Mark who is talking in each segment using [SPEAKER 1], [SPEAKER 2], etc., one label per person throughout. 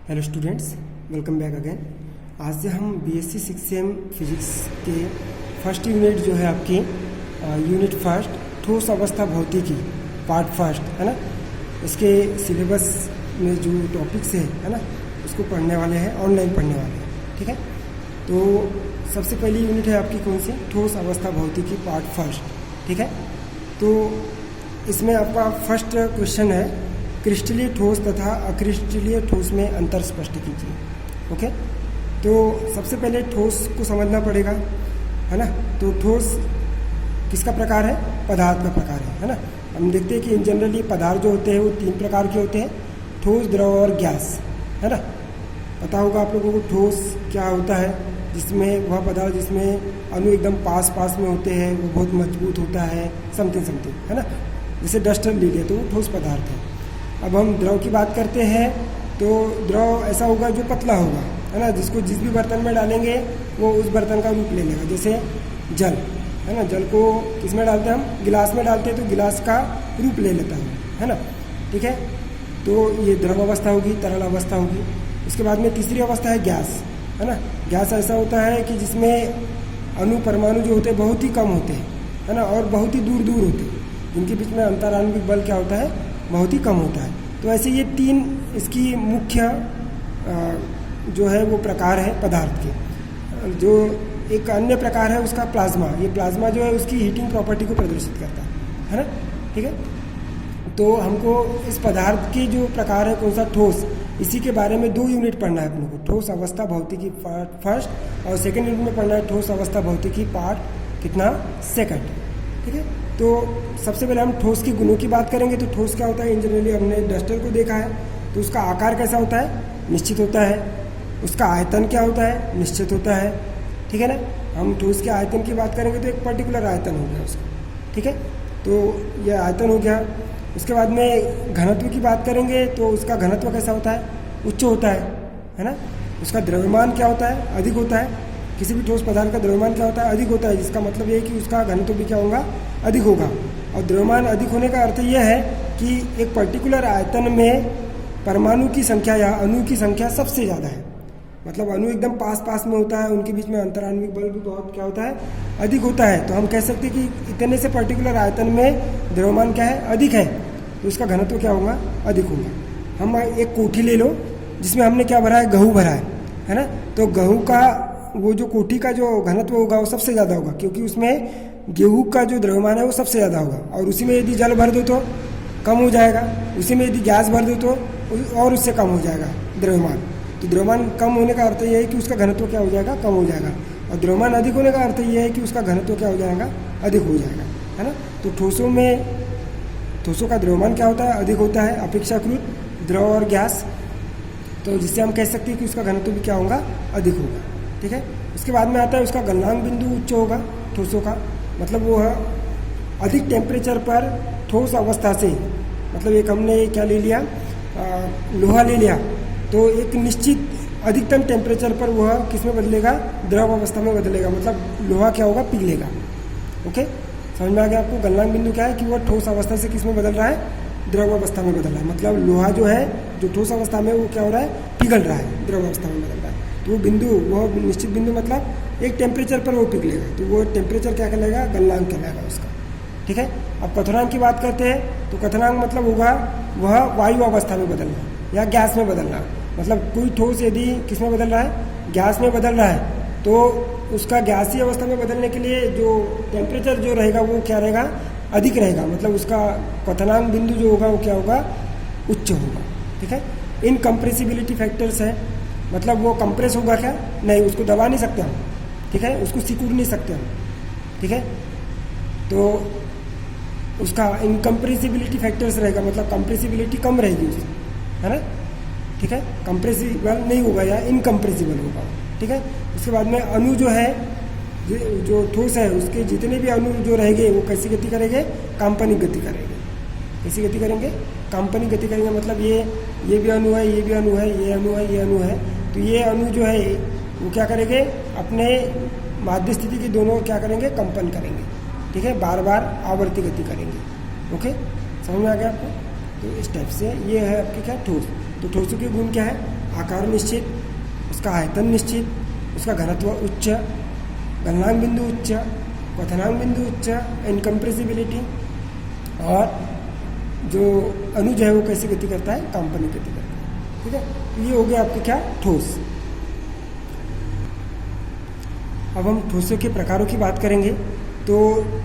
[SPEAKER 1] Hello students, welcome back again. आज से हम बीएससी 6 फिजिक्स के फर्स्ट यूनिट जो है आपकी यूनिट फर्स्ट ठोस अवस्था भौतिकी पार्ट फर्स्ट है ना, इसके सिलेबस में जो टॉपिक्स है ना उसको पढ़ने वाले हैं, ऑनलाइन पढ़ने वाले हैं। ठीक है, तो सबसे पहली यूनिट है आपकी कौन सी, ठोस अवस्था भौतिकी पार्ट फर्स्ट। ठीक है, तो इसमें आपका फर्स्ट क्वेश्चन है, क्रिस्टलीय ठोस तथा अक्रिस्टलीय ठोस में अंतर स्पष्ट कीजिए। ओके, तो सबसे पहले ठोस को समझना पड़ेगा है ना। तो ठोस किसका प्रकार है, पदार्थ का प्रकार है ना। हम देखते हैं कि इन जनरली पदार्थ जो होते हैं वो 3 प्रकार के होते हैं, ठोस, द्रव और गैस है ना। पता होगा आप लोगों को ठोस क्या होता है, जिसमें वह पदार्थ जिसमें अणु एकदम पास में होते हैं, वो बहुत मजबूत होता है, समथिंग है ना। जैसे डस्टर ले लिया तो वो ठोस पदार्थ है। अब हम द्रव की बात करते हैं तो द्रव ऐसा होगा जो पतला होगा है ना, जिसको जिस भी बर्तन में डालेंगे वो उस बर्तन का रूप ले लेगा। जैसे जल है ना, जल को किस में डालते हैं हम, गिलास में डालते हैं तो गिलास का रूप ले लेता है ना। ठीक है, तो ये द्रव अवस्था होगी, तरल अवस्था होगी। उसके बाद में तीसरी अवस्था है गैस है ना। गैस ऐसा होता है कि जिसमें अणु परमाणु जो होते हैं बहुत ही कम होते हैं है ना, और बहुत ही दूर होते हैं, जिनके बीच में अंतराण्विक बल क्या होता है, बहुत ही कम होता है। तो ऐसे ये 3 इसकी मुख्य जो है वो प्रकार है पदार्थ के। जो एक अन्य प्रकार है उसका प्लाज्मा, ये प्लाज्मा जो है उसकी हीटिंग प्रॉपर्टी को प्रदर्शित करता है ना। ठीक है, तो हमको इस पदार्थ के जो प्रकार है कौन सा, ठोस, इसी के बारे में 2 यूनिट पढ़ना है अपने को। ठोस अवस्था भौतिकी पार्ट फर्स्ट और सेकेंड यूनिट में पढ़ना है ठोस अवस्था भौतिकी पार्ट कितना, सेकंड। ठीक है, तो सबसे पहले हम ठोस के गुणों की बात करेंगे। तो ठोस क्या होता है, इन जनरली हमने डस्टर को देखा है, तो उसका आकार कैसा होता है, निश्चित होता है। उसका आयतन क्या होता है, निश्चित होता है। ठीक है ना, हम ठोस के आयतन की बात करेंगे तो एक पर्टिकुलर आयतन हो गया उसका। ठीक है, तो यह आयतन हो गया। उसके बाद में घनत्व की बात करेंगे तो उसका घनत्व कैसा होता है, उच्च होता है ना। उसका द्रव्यमान क्या होता है, अधिक होता है। किसी भी ठोस पदार्थ का द्रव्यमान क्या होता है, अधिक होता है, जिसका मतलब ये है कि उसका घनत्व भी क्या होगा, अधिक होगा। और द्रव्यमान अधिक होने का अर्थ यह है कि एक पर्टिकुलर आयतन में परमाणु की संख्या या अणु की संख्या सबसे ज़्यादा है। मतलब अणु एकदम पास में होता है, उनके बीच में अंतराण्विक बल भी बहुत क्या होता है, अधिक होता है। तो हम कह सकते हैं कि इतने से पर्टिकुलर आयतन में द्रव्यमान क्या है, अधिक है, तो उसका घनत्व क्या होगा, अधिक होगा। हम एक कोठी ले लो जिसमें हमने क्या भरा है, गेहूँ भरा है ना। तो गेहूँ का वो जो कोठी का जो घनत्व होगा वो सबसे ज़्यादा होगा, क्योंकि उसमें गेहूँ का जो द्रव्यमान है वो सबसे ज़्यादा होगा। और उसी में यदि जल भर दो तो कम हो जाएगा, उसी में यदि गैस भर दो तो और उससे कम हो जाएगा द्रव्यमान। तो द्रव्यमान कम होने का अर्थ यह है कि उसका घनत्व क्या हो जाएगा, कम हो जाएगा। और द्रव्यमान अधिक होने का अर्थ यह है कि उसका घनत्व क्या हो जाएगा, अधिक हो जाएगा है ना। तो ठोसों का द्रव्यमान क्या होता है, अधिक होता है अपेक्षाकृत द्रव और गैस। तो जिससे हम कह सकते हैं कि उसका घनत्व भी क्या होगा, अधिक होगा। ठीक है, उसके बाद में आता है उसका गलनांक बिंदु उच्च होगा ठोसों का, मतलब वो है अधिक टेम्परेचर पर ठोस अवस्था से, मतलब एक हमने क्या ले लिया, लोहा ले लिया, तो एक निश्चित अधिकतम टेम्परेचर पर वह किस में बदलेगा, द्रव अवस्था में बदलेगा। मतलब लोहा क्या होगा, पिघलेगा। ओके, समझ में आ गया आपको। गलनांक बिंदु क्या है कि वह ठोस अवस्था से किस में बदल रहा है, द्रव अवस्था में बदल रहा है। मतलब लोहा जो है जो ठोस अवस्था में वो क्या हो रहा है, पिघल रहा है, द्रव अवस्था में बदल रहा है। तो वो बिंदु, वह निश्चित बिंदु मतलब एक टेम्परेचर पर वो पिघलेगा, तो वो टेम्परेचर क्या कहलाएगा, गलनांक कहलाएगा उसका। ठीक है, अब क्वथनांक की बात करते हैं तो क्वथनांक मतलब होगा वह वायु अवस्था में बदलना या गैस में बदलना। मतलब कोई ठोस यदि किस में बदल रहा है, गैस में बदल रहा है, तो उसका गैसीय अवस्था में बदलने के लिए जो टेम्परेचर जो रहेगा वो क्या रहेगा, अधिक रहेगा। मतलब उसका क्वथनांक बिंदु जो होगा वो क्या होगा, उच्च होगा। ठीक है, इनकम्प्रेसिबिलिटी फैक्टर्स है, मतलब वो कंप्रेस होगा क्या, नहीं, उसको दबा नहीं सकते हम। ठीक है, उसको सिकुड़ नहीं सकते हम। ठीक है, तो उसका इनकम्प्रेसिबिलिटी फैक्टर्स रहेगा, मतलब कंप्रेसिबिलिटी कम रहेगी उसकी है ना। ठीक है, कंप्रेसिबल नहीं होगा या इनकम्प्रेसिबल होगा। ठीक है, उसके बाद में अणु जो है, जो ठोस है उसके जितने भी अणु जो रहेंगे वो कैसी गति करेंगे, काल्पनिक गति करेंगे। कैसी गति करेंगे, काल्पनिक गति करेंगे। मतलब ये भी अणु है, ये भी अणु है, ये अणु है, ये अणु है, तो ये अणु जो है वो क्या करेंगे, अपने माध्य स्थिति के दोनों क्या करेंगे, कंपन करेंगे। ठीक है, बार बार आवर्ती गति करेंगे। ओके, समझ में आ गया आपको। तो इस टाइप से ये है आपकी क्या, ठोस। तो ठोसों के गुण क्या है, आकार निश्चित, उसका आयतन निश्चित, उसका घनत्व उच्च, गलनांक बिंदु उच्च, क्वथनांक बिंदु उच्च, इनकम्प्रेसिबिलिटी, और जो अणु जो है वो कैसे गति करता है, कंपनी गति करता है। ठीक है, ये हो गया आपके क्या, ठोस। अब हम ठोसों के प्रकारों की बात करेंगे। तो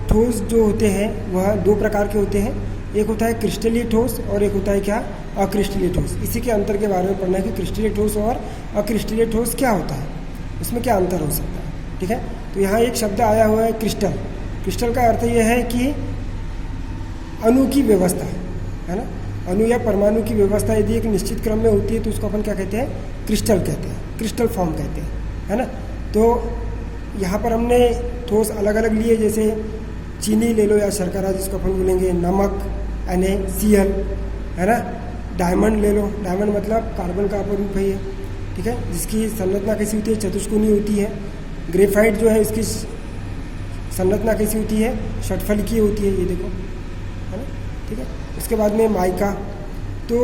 [SPEAKER 1] ठोस जो होते हैं वह दो प्रकार के होते हैं, एक होता है क्रिस्टलीय ठोस और एक होता है क्या, अक्रिस्टलीय ठोस। इसी के अंतर के बारे में पढ़ना है कि क्रिस्टलीय ठोस और अक्रिस्टलीय ठोस क्या होता है, उसमें क्या अंतर हो सकता है। ठीक है, तो यहाँ एक शब्द आया हुआ है क्रिस्टल। क्रिस्टल का अर्थ यह है कि अणु की व्यवस्था है ना, अणु या परमाणु की व्यवस्था यदि एक निश्चित क्रम में होती है तो उसको अपन क्या कहते हैं, क्रिस्टल कहते हैं, क्रिस्टल फॉर्म कहते हैं, है ना। तो यहाँ पर हमने ठोस अलग अलग लिए, जैसे चीनी ले लो या शर्करा जिसको अपन बोलेंगे, नमक NaCl, है ना। डायमंड ले लो, डायमंड मतलब कार्बन का अपरूप है ये, ठीक है, जिसकी संरचना कैसी होती है, चतुष्कोणीय होती है। ग्रेफाइट जो है इसकी संरचना कैसी होती है, षटफलकीय होती है, ये देखो, है ना। ठीक है, उसके बाद में माइका। तो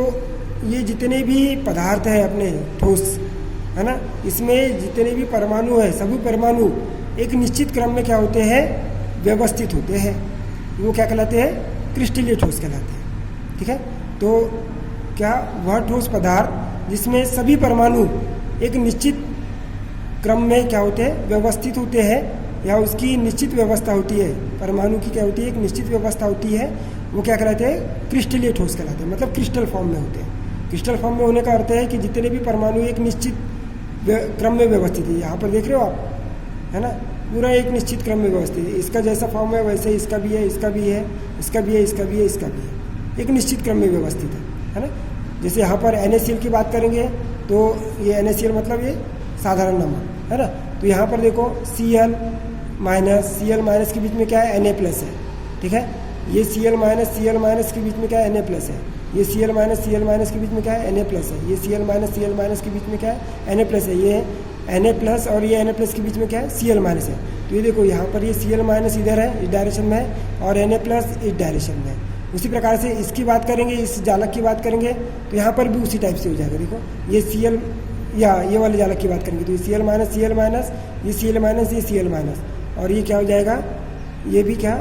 [SPEAKER 1] ये जितने भी पदार्थ हैं अपने ठोस, है ना, इसमें जितने भी परमाणु है, सभी परमाणु एक निश्चित क्रम में क्या होते हैं, व्यवस्थित होते हैं। वो क्या कहलाते हैं, क्रिस्टलीय ठोस कहलाते हैं। ठीक है, तो क्या वह ठोस पदार्थ जिसमें सभी परमाणु एक निश्चित क्रम में क्या होते हैं, व्यवस्थित होते हैं, या उसकी निश्चित व्यवस्था होती है, परमाणु की क्या होती है, एक निश्चित व्यवस्था होती है, वो क्या कहलाते हैं, क्रिस्टलीय ठोस कहलाते हैं, मतलब क्रिस्टल फॉर्म में होते हैं। क्रिस्टल फॉर्म में होने का अर्थ है कि जितने भी परमाणु एक निश्चित क्रम में व्यवस्थित है, यहाँ पर देख रहे हो आप, है ना, पूरा एक निश्चित क्रम में व्यवस्थित है। इसका जैसा फॉर्म है वैसे इसका भी है, इसका भी है, इसका भी है, इसका भी है, इसका भी है, एक निश्चित क्रम में व्यवस्थित है ना। जैसे यहाँ पर NaCl की बात करेंगे तो ये NaCl मतलब ये साधारण नमक, है ना। तो यहाँ पर देखो Cl माइनस के बीच में क्या है, Na प्लस है। ठीक है, ये Cl माइनस के बीच में क्या है, Na प्लस है। ये Cl माइनस के बीच में क्या है, Na प्लस है। ये Cl माइनस के बीच में क्या है, Na प्लस है। ये Na प्लस और ये Na प्लस के बीच में क्या है, Cl माइनस है। तो ये देखो यहाँ पर ये Cl माइनस इधर है, इस डायरेक्शन में है, और Na प्लस इस डायरेक्शन में है। उसी प्रकार से इसकी बात करेंगे, इस जालक की बात करेंगे तो यहाँ पर भी उसी टाइप से हो जाएगा। देखो ये Cl, या ये वाले जालक की बात करेंगे तो ये Cl माइनस, ये Cl माइनस, ये Cl माइनस, और ये क्या हो जाएगा, ये भी क्या,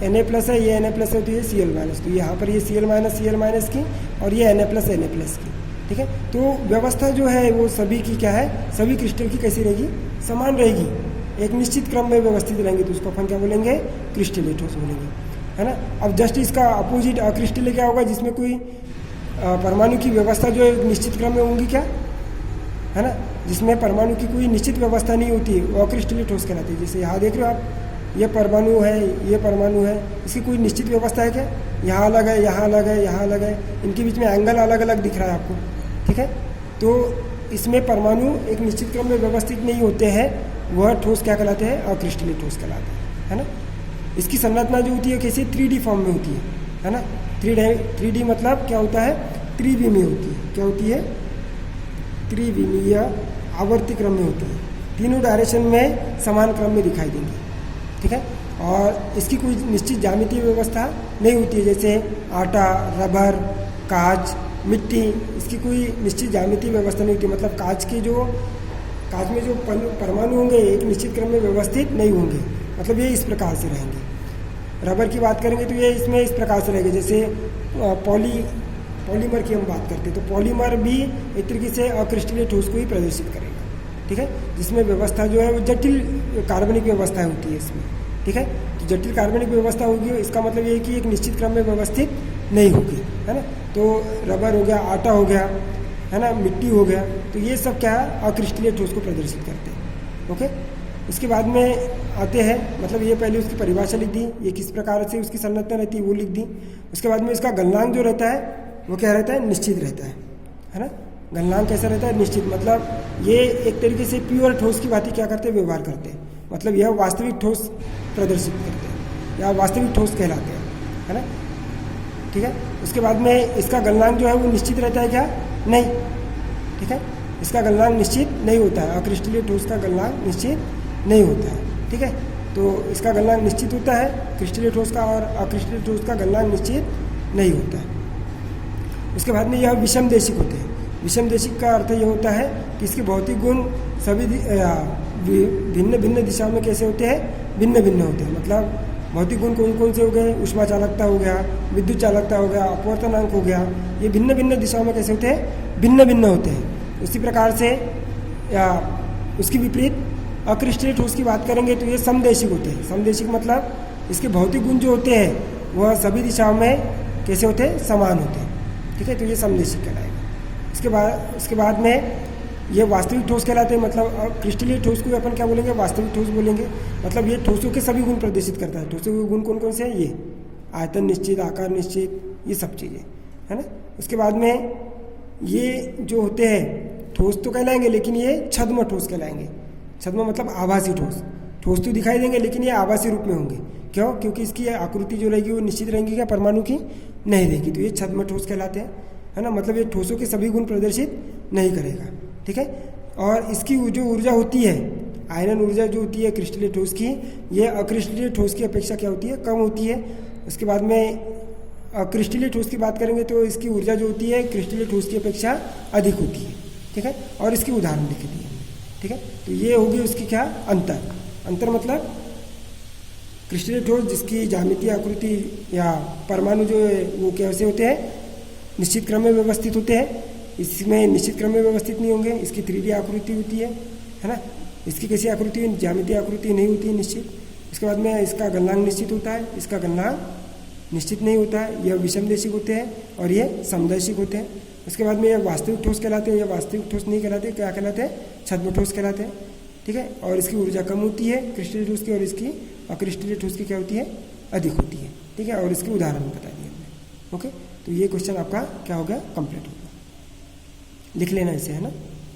[SPEAKER 1] Na प्लस है, ये Na प्लस है, तो ये Cl माइनस। तो यहाँ पर ये Cl माइनस की, और ये Na प्लस की। ठीक है, तो व्यवस्था जो है वो सभी की क्या है, सभी क्रिस्टल की कैसी रहेगी, समान रहेगी, एक निश्चित क्रम में व्यवस्थित रहेंगे, तो उसको अपन क्या बोलेंगे, क्रिस्टलीय ठोस बोलेंगे, है ना। अब जस्ट इसका अपोजिट अक्रिस्टलीय क्या होगा, जिसमें कोई परमाणु की व्यवस्था जो है निश्चित क्रम में होंगी क्या, है ना, जिसमें परमाणु की कोई निश्चित व्यवस्था नहीं होती है, वो अक्रिस्टलीय ठोस कहलाती है। जैसे यहाँ देख रहे हो आप, ये परमाणु है, ये परमाणु है, इसकी कोई निश्चित व्यवस्था है क्या, यहाँ अलग है, यहाँ अलग है, यहाँ अलग है, इनके बीच में एंगल अलग अलग दिख रहा है आपको। ठीक है, तो इसमें परमाणु एक निश्चित क्रम में व्यवस्थित नहीं होते हैं, वह ठोस क्या कहलाते हैं, अक्रिस्टलीय ठोस कहलाते हैं, है ना। इसकी संरचना जो होती है कैसे, 3D फॉर्म में होती है ना। 3D मतलब क्या होता है, त्रिविमीय होती है। क्या होती है, त्रिविमीय आवर्ती क्रम में होती है, तीनों डायरेक्शन में समान क्रम में दिखाई देंगी। ठीक है, और इसकी कोई निश्चित ज्यामितीय व्यवस्था नहीं होती है, जैसे आटा, रबर, कांच, मिट्टी, इसकी कोई निश्चित ज्यामितीय व्यवस्था नहीं होती। मतलब कांच में जो परमाणु होंगे एक निश्चित क्रम में व्यवस्थित नहीं होंगे, मतलब ये इस प्रकार से रहेंगे। रबर की बात करेंगे तो ये इसमें इस प्रकार से रहेंगे, जैसे पॉलीमर की हम बात करते हैं तो पॉलीमर भी एक तरीके से अक्रिस्टलीय ठोस को ही प्रदर्शित करेगा। ठीक है, जिसमें व्यवस्था जो है वो जटिल कार्बनिक व्यवस्था होती है इसमें। ठीक है, तो जटिल कार्बनिक व्यवस्था होगी, इसका मतलब ये है कि एक निश्चित क्रम में व्यवस्थित नहीं होगी, है ना। तो रबर हो गया, आटा हो गया, है ना, मिट्टी हो गया, तो ये सब क्या है, अक्रिस्टलीय ठोस को प्रदर्शित करते हैं। ओके, इसके बाद में आते हैं, मतलब ये पहले उसकी परिभाषा लिख दी, ये किस प्रकार से उसकी संरचना रहती है वो लिख दी। उसके बाद में इसका गलनांक जो रहता है वो क्या रहता है, निश्चित रहता है ना। गलनांक कैसा रहता है, निश्चित, मतलब ये एक तरीके से प्योर ठोस की बात ही क्या करते हैं, व्यवहार करते हैं, मतलब यह वास्तविक ठोस प्रदर्शित करते हैं या वास्तविक ठोस कहलाते हैं, है ना। ठीक है, उसके बाद में इसका गलनांक जो है वो निश्चित रहता है क्या, नहीं। ठीक है, इसका गलनांक निश्चित नहीं होता है, अक्रिस्टलीय ठोस का गलनांक निश्चित नहीं होता है। ठीक है, तो इसका गलनांक निश्चित होता है क्रिस्टलीय ठोस का, और अक्रिस्टलीय ठोस का गलनांक निश्चित नहीं होता है। उसके बाद में यह विषम देशिक होते हैं। विषमदेशिक का अर्थ ये होता है कि इसके भौतिक गुण सभी भिन्न भिन्न दिशाओं में कैसे होते हैं, भिन्न भिन्न होते हैं। मतलब भौतिक गुण कौन कौन से हो गए, ऊष्मा चालकता हो गया, विद्युत चालकता हो गया, अपवर्तनांक हो गया, ये भिन्न भिन्न दिशाओं में कैसे होते हैं, भिन्न भिन्न होते हैं। उसी प्रकार से उसकी विपरीत अक्रिस्टलीय ठोस की बात करेंगे तो ये समदेशिक होते हैं। समदेशिक मतलब इसके भौतिक गुण जो होते हैं वह सभी दिशाओं में कैसे होते हैं, समान होते हैं। ठीक है, तो ये समदेशिक कहलाएगा। उसके बाद में ये वास्तविक ठोस कहलाते हैं। मतलब क्रिस्टलीय ठोस को अपन क्या बोलेंगे, वास्तविक ठोस बोलेंगे। मतलब ये ठोसों के सभी गुण प्रदर्शित करता है। ठोसों के गुण कौन कौन से हैं, ये आयतन निश्चित, आकार निश्चित, ये सब चीज़ें है ना। उसके बाद में ये जो होते हैं ठोस तो कहलाएंगे, लेकिन ये छद्म ठोस कहलाएंगे। छद्म मतलब आभासी ठोस। ठोस तो दिखाई देंगे लेकिन ये आभासी रूप में होंगे। क्यों? क्योंकि इसकी आकृति जो रहेगी वो निश्चित रहेगी, क्या परमाणु की नहीं रहेगी, तो ये छद्म ठोस कहलाते हैं, है ना। मतलब ये ठोसों के सभी गुण प्रदर्शित नहीं करेगा। ठीक है, और इसकी जो ऊर्जा होती है, आयनन ऊर्जा जो होती है क्रिस्टलीय ठोस की, ये अक्रिस्टलीय ठोस की अपेक्षा क्या होती है, कम होती है। उसके बाद में क्रिस्टलीय ठोस की बात करेंगे तो इसकी ऊर्जा जो होती है क्रिस्टलीय ठोस की अपेक्षा अधिक होती है। ठीक है, और इसकी उदाहरण लिख दिए। ठीक है, तो ये होगी उसकी क्या अंतर मतलब क्रिस्टलीय ठोस जिसकी ज्यामितीय आकृति या परमाणु जो है वो कैसे होते हैं, निश्चित क्रम में व्यवस्थित होते हैं। इसमें निश्चित क्रम में व्यवस्थित नहीं होंगे, इसकी 3D आकृति होती है ना। इसकी कैसी आकृति, ज्यामितीय आकृति नहीं होती है निश्चित। उसके बाद में इसका गलनांक निश्चित होता है, इसका गलनांक निश्चित नहीं होता है। यह विषमदेशिक होते हैं और ये समदैशिक होते हैं। उसके बाद में यह वास्तविक ठोस कहलाते हैं, यह वास्तविक ठोस नहीं कहलाते, क्या कहलाते हैं, छद्म ठोस कहलाते हैं। ठीक है, और इसकी ऊर्जा कम होती है क्रिस्टलीय ठोस की, और इसकी अक्रिस्टलीय ठोस की क्या होती है, अधिक होती है। ठीक है, और इसके उदाहरण बता दिए हमने। ओके, तो ये क्वेश्चन आपका क्या हो गया, कंप्लीट हो गया। लिख लेना इसे, है ना।